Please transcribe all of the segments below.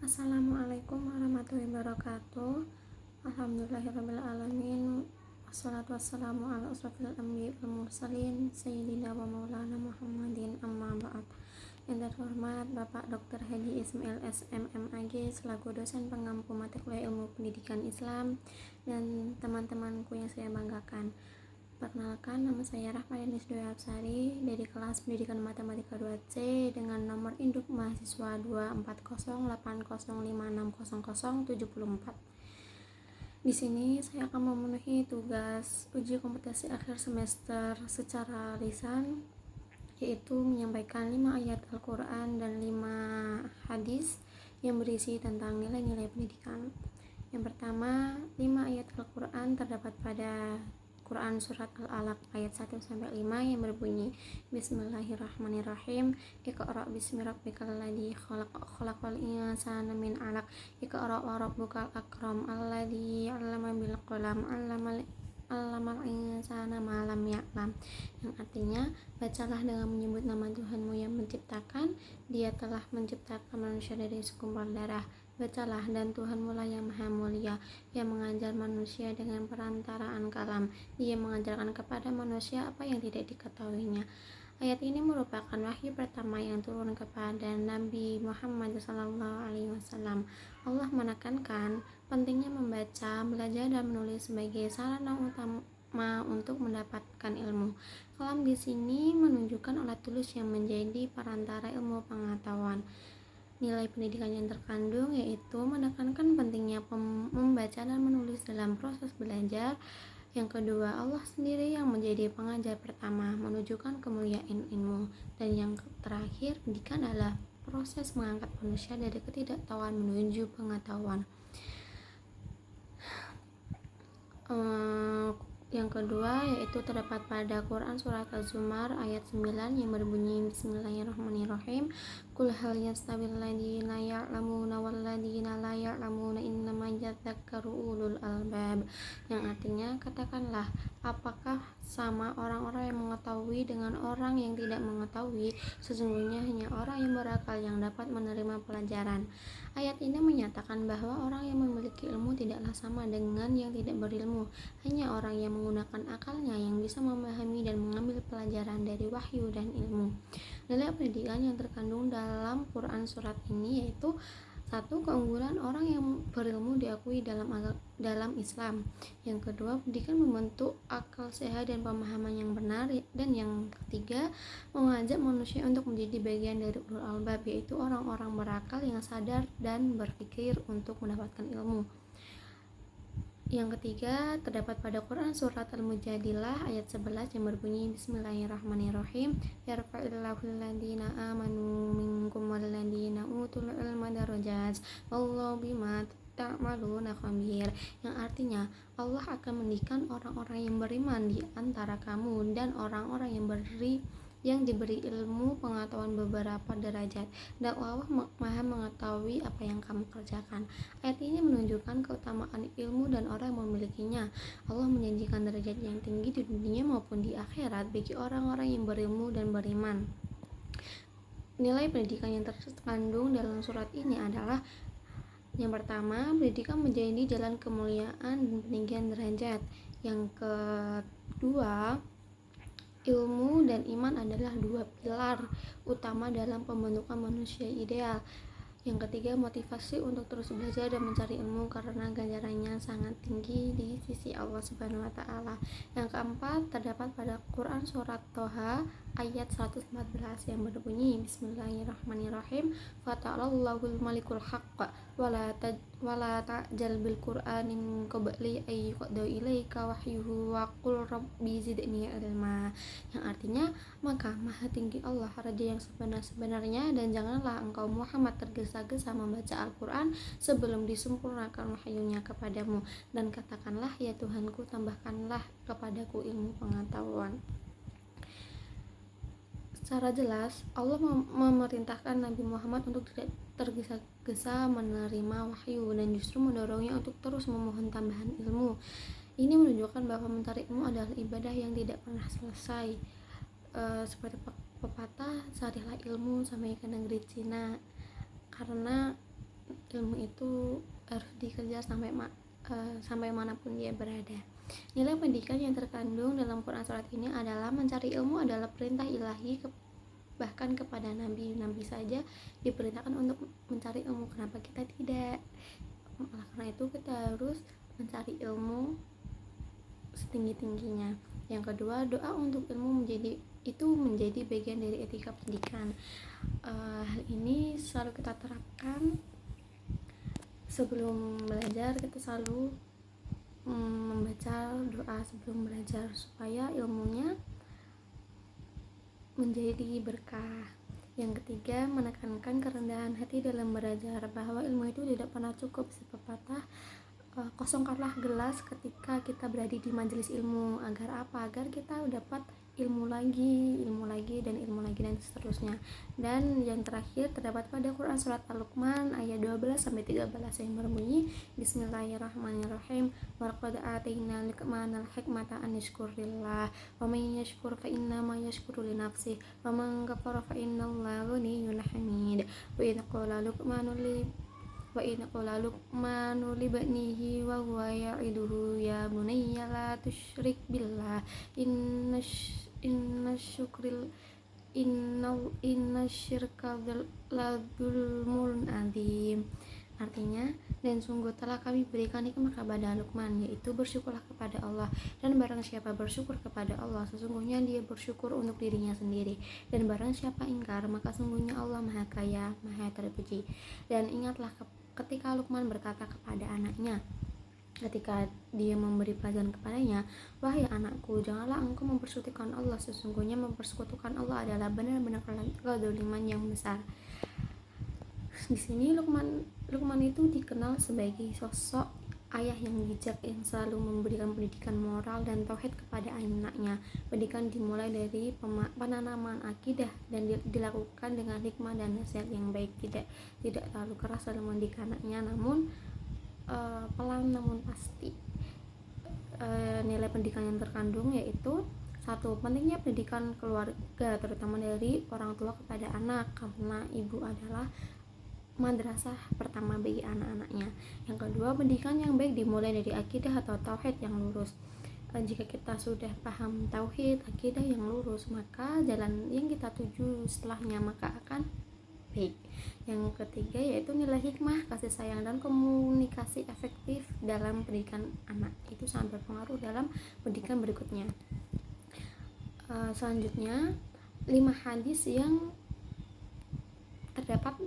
Assalamualaikum warahmatullahi wabarakatuh. Alhamdulillahirrabbilalamin. Wassalatu wassalamu ala asrofil anbiya wal mursalin Sayyidina wa maulana Muhammadin amma ba'd. Yang terhormat Bapak Dr. Haji Ismail SMMAG selaku dosen pengampu mata kuliah ilmu pendidikan Islam dan teman-temanku yang saya banggakan. Perkenalkan, nama saya Rahmayani Dwi Hapsari dari kelas Pendidikan Matematika 2C dengan nomor induk mahasiswa 24080560074. Di sini saya akan memenuhi tugas uji kompetensi akhir semester secara lisan, yaitu menyampaikan 5 ayat Al-Quran dan 5 hadis yang berisi tentang nilai-nilai pendidikan. Yang pertama, 5 ayat Al-Quran terdapat pada Quran Surat Al-Alaq ayat 1-5 yang berbunyi Bismillahirrahmanirrahim. Iqra bismi rabbikal ladzi khalaq khalaqal insana min 'alaq. Iqra wa rabbukal akram alladzi 'allama bil qalam 'allamal insana ma lam ya'lam. Yang artinya, bacalah dengan menyebut nama Tuhanmu yang menciptakan. Dia telah menciptakan manusia dari segumpal darah. Bacalah, dan Tuhanmu lah yang maha mulia, yang mengajar manusia dengan perantaraan kalam. Dia mengajarkan kepada manusia apa yang tidak diketahuinya. Ayat ini merupakan wahyu pertama yang turun kepada Nabi Muhammad SAW. Allah menekankan pentingnya membaca, belajar, dan menulis sebagai sarana utama untuk mendapatkan ilmu. Kalam di sini menunjukkan alat tulis yang menjadi perantara ilmu pengetahuan. Nilai pendidikan yang terkandung yaitu menekankan pentingnya membaca dan menulis dalam proses belajar. Yang kedua, Allah sendiri yang menjadi pengajar pertama, menunjukkan kemuliaan ilmu. Dan yang terakhir, pendidikan adalah proses mengangkat manusia dari ketidaktahuan menuju pengetahuan. Yang kedua yaitu terdapat pada Quran Surat Az-Zumar ayat 9 yang berbunyi Bismillahirrahmanirrahim. Qul hal yastawil ladzina ya'lamuna wal ladzina la ya'lamuna innama yatadzakkaru ulul albab. Yang artinya, katakanlah, apakah sama orang-orang yang mengetahui dengan orang yang tidak mengetahui? Sesungguhnya hanya orang yang berakal yang dapat menerima pelajaran. Ayat ini menyatakan bahwa orang yang memiliki ilmu tidaklah sama dengan yang tidak berilmu. Hanya orang yang menggunakan akalnya yang bisa memahami dan mengambil pelajaran dari wahyu dan ilmu. Nilai pendidikan yang terkandung dalam Quran surat ini yaitu: 1. Keunggulan orang yang berilmu diakui dalam Islam. Yang kedua, pendidikan membentuk akal sehat dan pemahaman yang benar. Dan yang ketiga, mengajak manusia untuk menjadi bagian dari ulul albab, yaitu orang-orang berakal yang sadar dan berpikir untuk mendapatkan ilmu. Yang ketiga, terdapat pada Quran Surat Al-Mujadilah ayat 11 yang berbunyi Bismillahirrahmanirrahim. Yarfa'illahu alladhina amanu minkum walladhina utul ilma darajat wallahu bima ta'maluna khabir. Yang artinya, Allah akan meninggikan orang-orang yang beriman di antara kamu dan orang-orang yang diberi ilmu pengetahuan beberapa derajat, dan Allah maha mengetahui apa yang kamu kerjakan. Ayat ini menunjukkan keutamaan ilmu dan orang yang memilikinya. Allah menjanjikan derajat yang tinggi di dunia maupun di akhirat bagi orang-orang yang berilmu dan beriman. Nilai pendidikan yang terkandung dalam surat ini adalah: yang pertama, pendidikan menjadi jalan kemuliaan dan peninggian derajat. Yang kedua, ilmu dan iman adalah 2 pilar utama dalam pembentukan manusia ideal. Yang ketiga, motivasi untuk terus belajar dan mencari ilmu karena ganjarannya sangat tinggi di sisi Allah Subhanahu wa taala. Yang keempat, terdapat pada Quran surat Toha ayat 114 yang berbunyi Bismillahirrahmanirrahim. Fata'allahul malikul haqq wala ta'jal bil qur'ani min qabli ay yuqda ilaika wahyuhu wa qul rabbi zidni ilma. Yang artinya, maka maha tinggi Allah, raja yang sebenar-benarnya, dan janganlah engkau Muhammad tergesa-gesa membaca Al-Quran sebelum disempurnakan wahyunya kepadamu, dan katakanlah, ya Tuhanku, tambahkanlah kepadaku ilmu pengetahuan. Secara jelas, Allah memerintahkan Nabi Muhammad untuk tidak tergesa-gesa menerima wahyu dan justru mendorongnya untuk terus memohon tambahan ilmu. Ini menunjukkan bahwa mencari ilmu adalah ibadah yang tidak pernah selesai. Seperti pepatah, carilah ilmu sampai ke negeri Cina, karena ilmu itu harus dikejar sampai manapun dia berada. Nilai pendidikan yang terkandung dalam Quran surat ini adalah mencari ilmu adalah perintah ilahi, bahkan kepada nabi saja diperintahkan untuk mencari ilmu. Kenapa kita tidak? Karena itu kita harus mencari ilmu setinggi-tingginya. Yang kedua, doa untuk ilmu menjadi bagian dari etika pendidikan. Hal ini selalu kita terapkan sebelum belajar. Kita selalu membaca doa sebelum belajar supaya ilmunya menjadi berkah. Yang ketiga, menekankan kerendahan hati dalam belajar, bahwa ilmu itu tidak pernah cukup. Sepepatah, kosongkanlah gelas ketika kita berada di majelis ilmu. Agar apa? Agar kita dapat ilmu lagi dan seterusnya. Dan yang terakhir terdapat pada Quran surat Al-Luqman ayat 12-13 yang berbunyi, Bismillahirrahmanirrahim, walaqad atayna luqmanal hikmata an yashkur lillah wa man yashkur fa innama yashkuru li nafsihi wa man kafara fa innallaha ghaniyyun hamid. Wa in qala Luqmanu li banihi wa huwa ya'iduhu ya bunayya la tusyrik billah inna syirka la dzulmun adzim. Artinya, dan sungguh telah kami berikan nikmat kepada Luqman, yaitu bersyukurlah kepada Allah, dan barang siapa bersyukur kepada Allah, sesungguhnya dia bersyukur untuk dirinya sendiri, dan barang siapa ingkar, maka sungguhnya Allah Maha Kaya, Maha Terpuji. Dan ingatlah ketika Luqman berkata kepada anaknya, ketika dia memberi pelajaran kepadanya, wahai anakku, janganlah engkau mempersekutukan Allah, sesungguhnya mempersekutukan Allah adalah benar-benar kezaliman yang besar. Di sini Luqman itu dikenal sebagai sosok ayah yang bijak, yang selalu memberikan pendidikan moral dan tauhid kepada anaknya. Pendidikan dimulai dari penanaman akidah dan dilakukan dengan hikmah dan nasihat yang baik, tidak terlalu keras dalam mendidik anaknya, namun pelan namun pasti. Nilai pendidikan yang terkandung yaitu: 1. Pentingnya pendidikan keluarga, terutama dari orang tua kepada anak, karena ibu adalah madrasah pertama bagi anak-anaknya. Yang kedua, pendidikan yang baik dimulai dari akidah atau tauhid yang lurus. Jika kita sudah paham tauhid, akidah yang lurus, maka jalan yang kita tuju setelahnya maka akan baik. Yang ketiga yaitu nilai hikmah, kasih sayang, dan komunikasi efektif dalam pendidikan anak. Itu sangat berpengaruh dalam pendidikan berikutnya. Selanjutnya, 5 hadis yang terdapat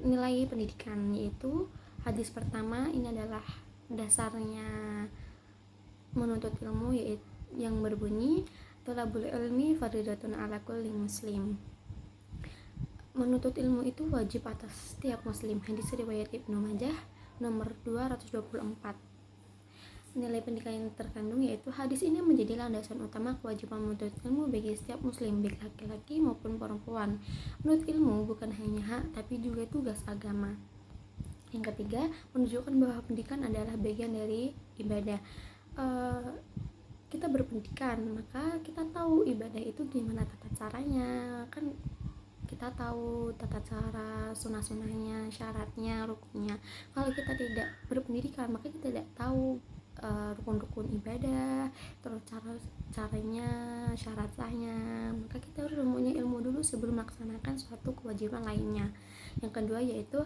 nilai pendidikan, yaitu hadis pertama ini adalah dasarnya menuntut ilmu, yaitu yang berbunyi, thalabul ilmi fardhatun ala kulli muslim. Menuntut ilmu itu wajib atas setiap muslim. Hadis riwayat Ibnu Majah nomor 224. Nilai pendidikan yang terkandung yaitu hadis ini menjadi landasan utama kewajiban menuntut ilmu bagi setiap muslim, baik laki-laki maupun perempuan. Menuntut ilmu bukan hanya hak tapi juga tugas agama. Yang ketiga, menunjukkan bahwa pendidikan adalah bagian dari ibadah. Kita berpendidikan, maka kita tahu ibadah itu gimana tata caranya, kan kita tahu tata cara, sunah-sunahnya, syaratnya, rukunnya. Kalau kita tidak berpendidikan, maka kita tidak tahu rukun-rukun ibadah, terus caranya, syarat sahnya. Maka kita harus mempunyai ilmu dulu sebelum melaksanakan suatu kewajiban lainnya. Yang kedua yaitu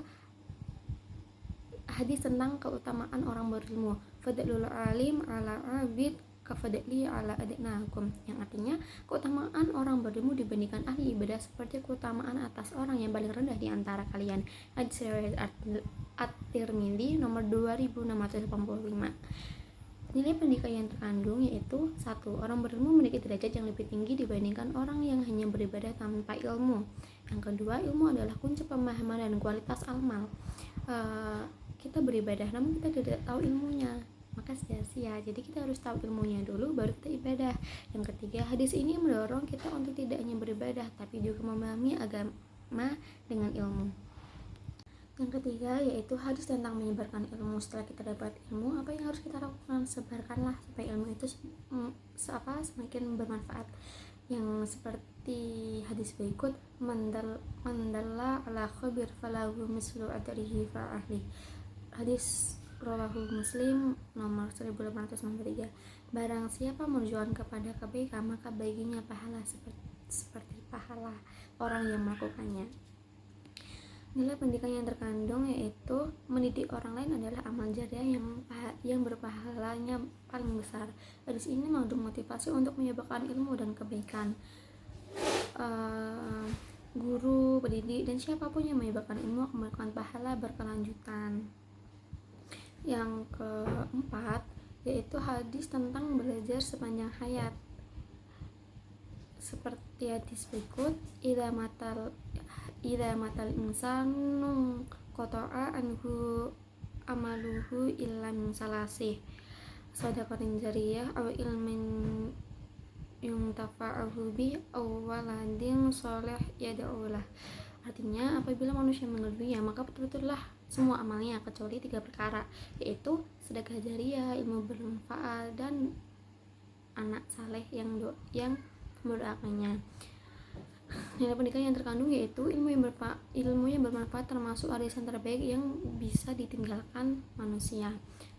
hadis tentang keutamaan orang berilmu, fadlul alim ala abid kafadli ala adnakum, yang artinya keutamaan orang berilmu dibandingkan ahli ibadah seperti keutamaan atas orang yang paling rendah di antara kalian. Hadis riwayat At-Tirmidzi nomor 2685. Nilai pendidikan yang terkandung yaitu: 1. Orang berilmu memiliki derajat yang lebih tinggi dibandingkan orang yang hanya beribadah tanpa ilmu. Yang kedua, ilmu adalah kunci pemahaman dan kualitas amal. Kita beribadah namun kita tidak tahu ilmunya, maka sia-sia. Jadi kita harus tahu ilmunya dulu baru kita ibadah. Yang ketiga, hadis ini mendorong kita untuk tidak hanya beribadah tapi juga memahami agama dengan ilmu. Yang ketiga yaitu hadis tentang menyebarkan ilmu. Setelah kita dapat ilmu, apa yang harus kita lakukan? Sebarkanlah supaya ilmu itu semakin bermanfaat. yang seperti hadis berikut, mandalla ala khabir falahu mislu adrihi fa'ahli. Hadis rawahu Muslim nomor 1863. Barang siapa menunjukkan kepada kebaikan, maka baginya pahala seperti pahala orang yang melakukannya. Nilai pendidikan yang terkandung yaitu mendidik orang lain adalah amal jariah yang berpahalanya paling besar. Hadis ini mengandung motivasi untuk menyebarkan ilmu dan kebaikan. Guru, pendidik, dan siapapun yang menyebarkan ilmu akan mendapatkan pahala berkelanjutan. Yang keempat yaitu hadis tentang belajar sepanjang hayat. Seperti hadis berikut, idza matal insanu qata'a anhu amaluhu illa min salasih shadaqatin jariyah aw ilmin yuntafa'uhu bih aw waladin shalih yad'ulah. Artinya, apabila manusia meninggal dunia, maka betul-betullah semua amalnya kecuali 3 perkara, yaitu sedekah jariyah, ilmu bermanfaat, dan anak saleh yang mendoakannya. Nilai pendidikan yang terkandung yaitu ilmu yang bermanfaat termasuk arisan terbaik yang bisa ditinggalkan manusia.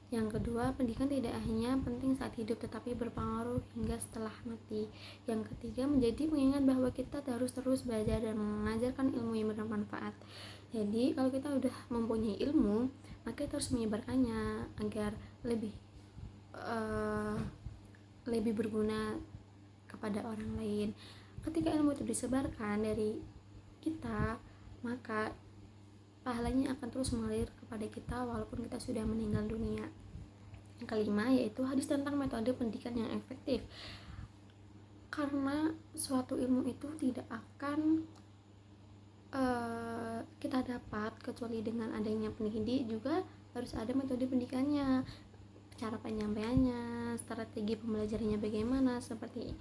Yang kedua, pendidikan tidak hanya penting saat hidup tetapi berpengaruh hingga setelah mati. Yang ketiga, menjadi pengingat bahwa kita harus terus belajar dan mengajarkan ilmu yang bermanfaat. Jadi kalau kita udah mempunyai ilmu, maka kita harus menyebarkannya agar lebih berguna kepada orang lain. Ketika ilmu itu disebarkan dari kita, maka pahalanya akan terus mengalir kepada kita walaupun kita sudah meninggal dunia. Yang kelima yaitu hadis tentang metode pendidikan yang efektif. Karena suatu ilmu itu tidak akan kita dapat kecuali dengan adanya pendidik, juga harus ada metode pendidikannya, cara penyampaiannya, strategi pembelajarannya bagaimana. Seperti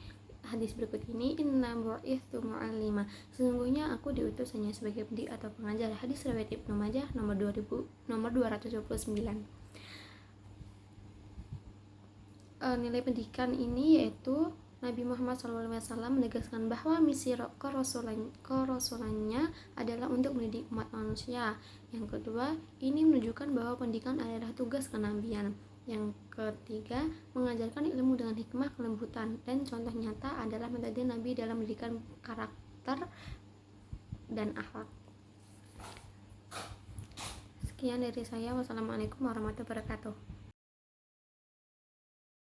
hadis berikut ini, inna bu'itsu mu'allima, sesungguhnya aku diutus hanya sebagai pendidik atau pengajar. Hadis riwayat Ibnu Majah nomor 229. Nilai pendidikan ini yaitu Nabi Muhammad SAW menegaskan bahwa misi kerasulannya adalah untuk mendidik umat manusia. Yang kedua, ini menunjukkan bahwa pendidikan adalah tugas kenabian. Yang ketiga, mengajarkan ilmu dengan hikmah kelembutan, dan contoh nyata adalah metode Nabi dalam mendidikan karakter dan akhlak. Sekian dari saya. Wassalamualaikum warahmatullahi wabarakatuh.